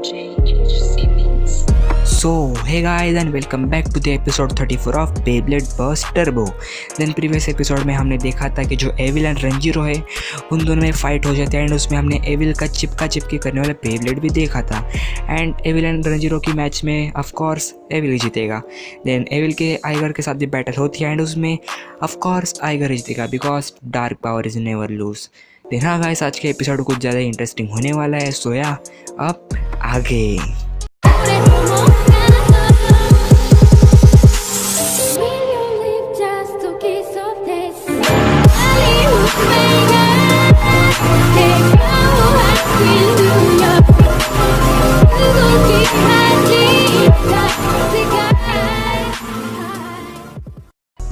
So, hey guys and welcome back to the episode 34 of Beyblade Burst Turbo. Then previous episode में हमने देखा था कि जो एविल एंड रंजीरो है उन दोनों में फाइट हो जाती है एंड उसमें हमने एविल का चिपका चिपकी करने वाला बेब्लेड भी देखा था एंड एविल एंड रंजीरो की मैच में ऑफ कोर्स एविल ही जीतेगा. देन एविल के आइगर के साथ भी बैटल होती है एंड उसमें ऑफ कोर्स आइगर ही जीतेगा because dark power is never lose. Then हाँ गाइस, आज के एपिसोड कुछ ज़्यादा इंटरेस्टिंग होने वाला है. सोया अब आगे.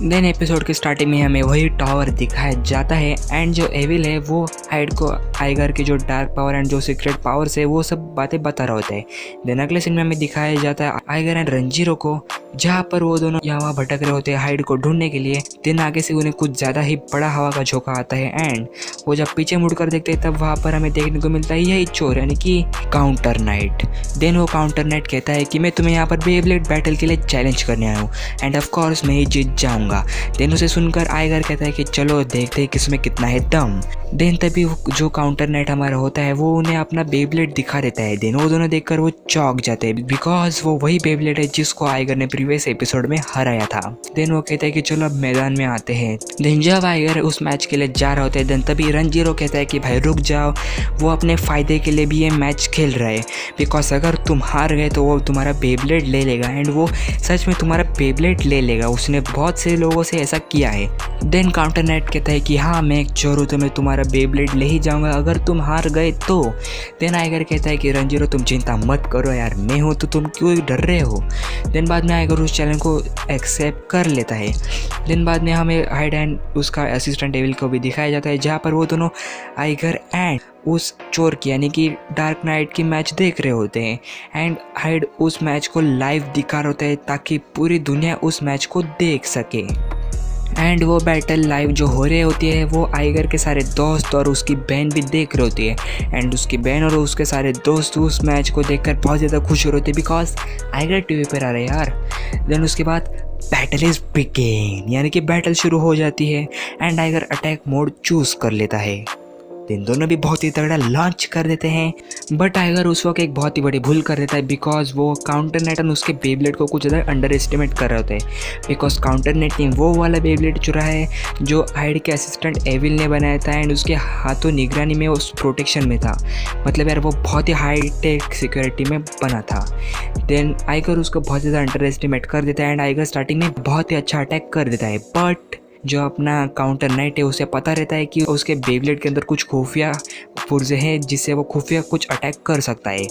देन एपिसोड के स्टार्टिंग में हमें वही टावर दिखाया जाता है एंड जो एविल है वो हाइड को आइगर की जो डार्क पावर एंड जो सीक्रेट पावर्स है वो सब बातें बता रहा होता है. देन अगले सीन में हमें दिखाया जाता है आइगर एंड रंजीरो को, जहाँ पर वो दोनों यहाँ वहाँ भटक रहे होते हैं हाइड को ढूंढने के लिए. देन आगे से उन्हें कुछ ज़्यादा ही बड़ा हवा का झोंका आता है एंड वो जब पीछे मुड़कर देखते हैं तब वहाँ पर हमें देखने को मिलता है यही चोर यानी कि काउंटर नाइट. देन वो काउंटर नाइट कहता है कि मैं तुम्हें यहाँ पर बेब्लेड बैटल के लिए चैलेंज करने आया हूँ एंड ऑफ कोर्स मैं ही जीत जाऊँगा. देन उसे सुनकर आइगर कहता है कि चलो देखते हैं किसमें कितना है दम. देन तभी जो काउंटर नाइट हमारा होता है वो उन्हें अपना बेब्लेड दिखा देता है. देन वो दोनों देखकर वो चौंक जाते हैं बिकॉज वो वही बेब्लेड है जिसको आइगर ने प्रीवियस एपिसोड में हराया था. देन वो कहता है कि चलो अब मैदान में आते हैं. देन जब आइगर उस मैच के लिए जा रहे होते हैं देन तभी रंजीरो कहता है कि भाई रुक जाओ, वो अपने फ़ायदे के लिए भी ये मैच खेल रहा है बिकॉज अगर तुम हार गए तो वो तुम्हारा बेब्लेड ले लेगा एंड वो सच में तुम्हारा बेब्लेड ले लेगा. उसने बहुत से लोगों से ऐसा किया है. देन काउंटर नाइट कहता है कि हाँ मैं एक चोर हूँ तो मैं तुम्हारा बेब्लेड ले ही जाऊँगा अगर तुम हार गए तो. देन आइगर कहता है कि रंजीरो तुम चिंता मत करो यार, मैं हूँ तो तुम क्यों डर रहे हो. देन बाद में आइगर उस चैलेंज को एक्सेप्ट कर लेता है. देन बाद में हमें हाइड एंड उसका असिस्टेंट एविल को भी दिखाया जाता है जहाँ पर वो दोनों आइगर एंड उस चोर की यानी कि डार्क नाइट की मैच देख रहे होते हैं एंड हाइड उस मैच को लाइव दिखा रहा होता है ताकि पूरी दुनिया उस मैच को देख सके. एंड वो बैटल लाइव जो हो रही होती है वो आइगर के सारे दोस्त और उसकी बहन भी देख रही होती है एंड उसकी बहन और उसके सारे दोस्त उस मैच को देखकर बहुत ज़्यादा खुश हो रहे होते हैं बिकॉज आइगर टीवी पर आ रहे हैं यार. देन उसके बाद बैटल इज बिगिन यानी कि बैटल शुरू हो जाती है and Iger attack mode choose कर लेता है. दिन दोनों भी बहुत ही तगड़ा लॉन्च कर देते हैं बट टाइगर उस वक्त एक बहुत ही बड़ी भूल कर देता है बिकॉज वो काउंटर नेट और उसके बेब्लेड को कुछ ज़्यादा अंडर एस्टिमेट कर रहे होते हैं बिकॉज काउंटर नेट ने वो वाला बेब्लेड चुरा है जो हाइड के असिस्टेंट एविल ने बनाया था एंड उसके हाथों निगरानी में उस प्रोटेक्शन में था. मतलब यार वो बहुत ही हाई टेक सिक्योरिटी में बना था. देन आइगर उसको बहुत ज़्यादा अंडर एस्टिमेट कर देता है एंड आइगर स्टार्टिंग में बहुत ही अच्छा अटैक कर देता है बट जो अपना काउंटर नाइट है उसे पता रहता है कि उसके बेब्लेड के अंदर कुछ खुफिया पुर्जे हैं जिससे वो खुफिया कुछ अटैक कर सकता है.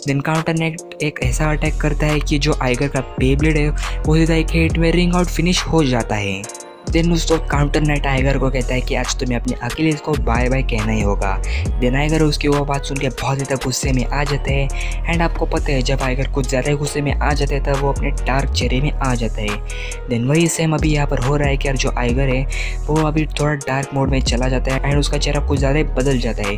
देन काउंटर नाइट एक ऐसा अटैक करता है कि जो आइगर का बेब्लेड है वो सीधा एक हिट में रिंग आउट फिनिश हो जाता है. देन उसको काउंटर नाइट आइगर को कहता है कि आज तुम्हें अपने अकेलीस को बाय बाय कहना ही होगा. देन आइगर उसकी वो बात सुन के बहुत ज़्यादा गुस्से में आ जाते हैं एंड आपको पता है जब आइगर कुछ ज़्यादा गुस्से में आ जाते हैं तब वो अपने डार्क चेहरे में आ जाता है. देन वही सेम अभी यहाँ पर हो रहा है कि यार जो आइगर है वो अभी थोड़ा डार्क मोड में चला जाता है एंड उसका चेहरा कुछ ज़्यादा बदल जाता है.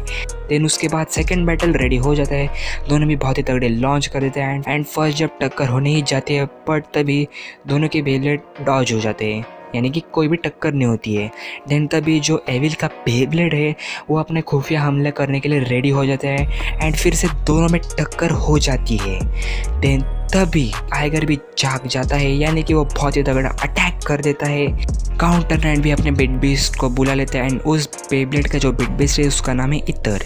देन उसके बाद सेकेंड बैटल रेडी हो जाता है. दोनों भी बहुत ही तगड़े लॉन्च कर देते हैं एंड फर्स्ट जब टक्कर होने ही जाती है बट तभी दोनों के बेब्लेड डॉज हो जाते हैं यानी कि कोई भी टक्कर नहीं होती है. देन तभी जो एविल का बेब्लेड है वो अपने खुफिया हमले करने के लिए रेडी हो जाता है एंड फिर से दोनों में टक्कर हो जाती है. देन तभी आइगर भी जाग जाता है यानी कि वो बहुत ही तगड़ा अटैक कर देता है. काउंटर नाइट भी अपने बिट बीस्ट को बुला लेता है एंड उस बेब्लेड का जो बिट बीस्ट है उसका नाम है इतर.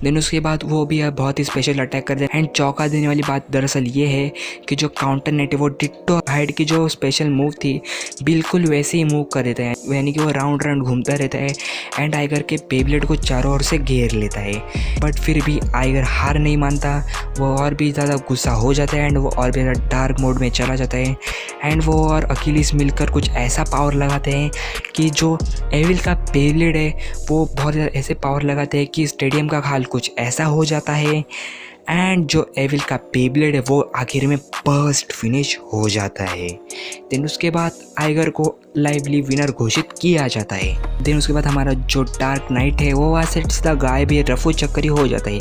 देन उसके बाद वो भी बहुत ही स्पेशल अटैक करते हैं एंड चौंका देने वाली बात दरअसल ये है कि जो काउंटर नाइट है वो डिट्टो हाइड की जो स्पेशल मूव थी बिल्कुल वैसे ही मूव कर देता है यानी कि वो राउंड राउंड घूमता रहता है एंड आइगर के बेब्लेड को चारों ओर से घेर लेता है. बट फिर भी आइगर हार नहीं मानता, वो और भी ज़्यादा गुस्सा हो जाता है एंड वो और भी ज़्यादा डार्क मोड में चला जाता है एंड वो और अकीलीस मिलकर कुछ ऐसा पावर लगाते हैं कि जो एविल का बेब्लेड है वो बहुत ज़्यादा ऐसे पावर लगाते हैं कि स्टेडियम का हाल कुछ ऐसा हो जाता है एंड जो एविल का बेब्लेड है वो आखिर में बर्स्ट फिनिश हो जाता है। देन उसके बाद आइगर को लाइवली विनर घोषित किया जाता है। देन उसके बाद हमारा जो डार्क नाइट है वो वहाँ से सीधा गायब ही रफू चक्कर ही हो जाता है।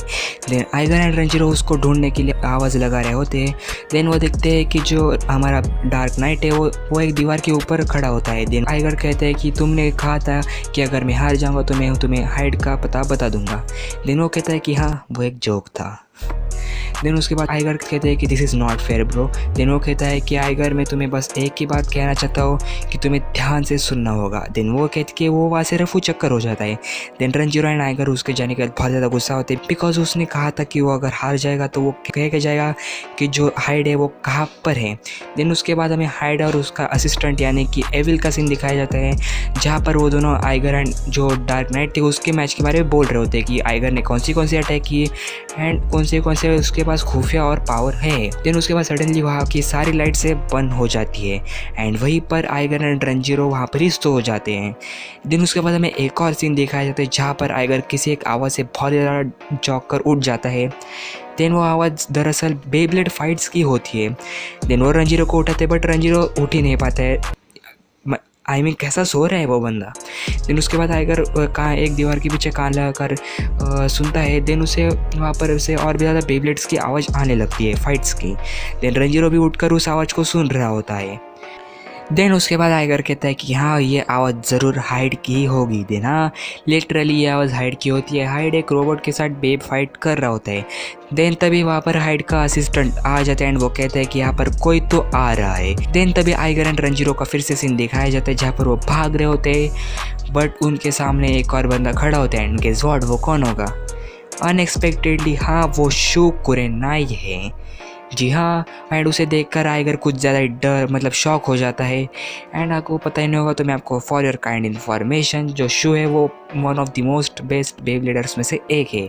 देन आइगर एंड रंजीरो उसको ढूंढने के लिए आवाज़ लगा रहे होते हैं। देन वो देखते हैं कि जो हमारा डार्क नाइट है वो एक दीवार के ऊपर खड़ा होता है। देन आइगर कहते हैं कि तुमने कहा था कि अगर मैं हार जाऊँगा तो मैं तुम्हें हाइड का पता बता दूंगा। देन वो कहता है कि हाँ वो एक जोक था। देन उसके बाद आइगर कहते हैं कि this is not fair bro. Then वो कहता है कि आइगर मैं तुम्हें बस एक ही बात कहना चाहता हूँ कि तुम्हें ध्यान से सुनना होगा। देन वो कहते कि वो वहाँ से रफू चक्कर हो जाता है। देन रंजीरो एंड आइगर उसके जाने के बाद बहुत ज़्यादा गुस्सा होते हैं बिकॉज उसने कहा था कि वो अगर हार जाएगा तो वो कह के जाएगा कि जो हाइड है वो कहाँ पर है। देन उसके बाद हमें हाइड और उसका असिस्टेंट यानी कि एविल का सीन दिखाया जाता है जहाँ पर वो दोनों आइगर एंड जो डार्क नाइट थे उसके मैच के बारे में बोल रहे होते हैं कि आइगर ने कौन सी अटैक की एंड कौन से उसके पास खुफिया और पावर है। देन उसके बाद सडनली वहाँ की सारी लाइट से बंद हो जाती है एंड वहीं पर आइगर एंड रंजीरो वहाँ पर ही सो जाते हैं। देन उसके बाद हमें एक और सीन दिखाया जाता है जहाँ पर आइगर किसी एक आवाज़ से बहुत ज़्यादा चौंक कर उठ जाता है। देन वो आवाज़ दरअसल बेब्लेड फाइट्स की होती है। देन वो रंजीरो को उठाते बट रंजीरो उठ ही नहीं पाता है। आई मीन कैसा सो रहा है वो बंदा। देन उसके बाद आइगर कहाँ एक दीवार के पीछे कान लगा कर सुनता है। देन उसे वहाँ पर उसे और भी ज़्यादा बेब्लेड्स की आवाज़ आने लगती है फाइट्स की। देन रंजीरो भी उठकर उस आवाज़ को सुन रहा होता है। देन उसके बाद आइगर कहता है कि हाँ ये आवाज़ ज़रूर हाइड की होगी। देन हाँ लिटरली ये आवाज़ हाइड की होती है। हाइड एक रोबोट के साथ बेब फाइट कर रहा होता है। देन तभी वहाँ पर हाइड का असिस्टेंट आ जाता है एंड वो कहता है कि यहाँ पर कोई तो आ रहा है। देन तभी आइगर एंड रंजीरो का फिर से सीन दिखाया जाता है जहाँ पर वो भाग रहे होते हैं बट उनके सामने एक और बंदा खड़ा होता है एंड गेस व्हाट वो कौन होगा। अनएक्सपेक्टेडली हाँ वो शू कुरेनाई है। जी हाँ एंड उसे देखकर आइगर कुछ ज़्यादा शॉक हो जाता है एंड आपको पता ही नहीं होगा तो मैं आपको फॉर योर काइंड इन्फॉर्मेशन जो शो है वो one of the most best beybladers में से एक है।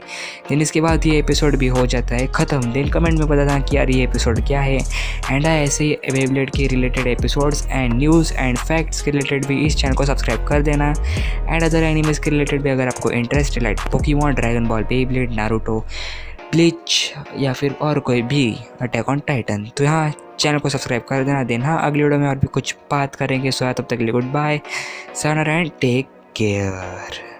देन इसके बाद ये एपिसोड भी हो जाता है ख़त्म। देन कमेंट में बताना कि यार ये एपिसोड क्या है एंड ऐसे ही बेब्लेड के related episodes and news and facts के रिलेटेड भी इस चैनल को सब्सक्राइब कर देना एंड अदर एनिमेज के रिलेटेड भी अगर आपको इंटरेस्ट है like Pokemon, dragon ball, Beyblade, Naruto, bleach या फिर और कोई भी अटैक ऑन टाइटन तो यहाँ चैनल को सब्सक्राइब कर देना। देन हाँ अगली वीडियो में और भी कुछ बात करेंगे। सो तब तक के लिए good bye, sayonara and take care.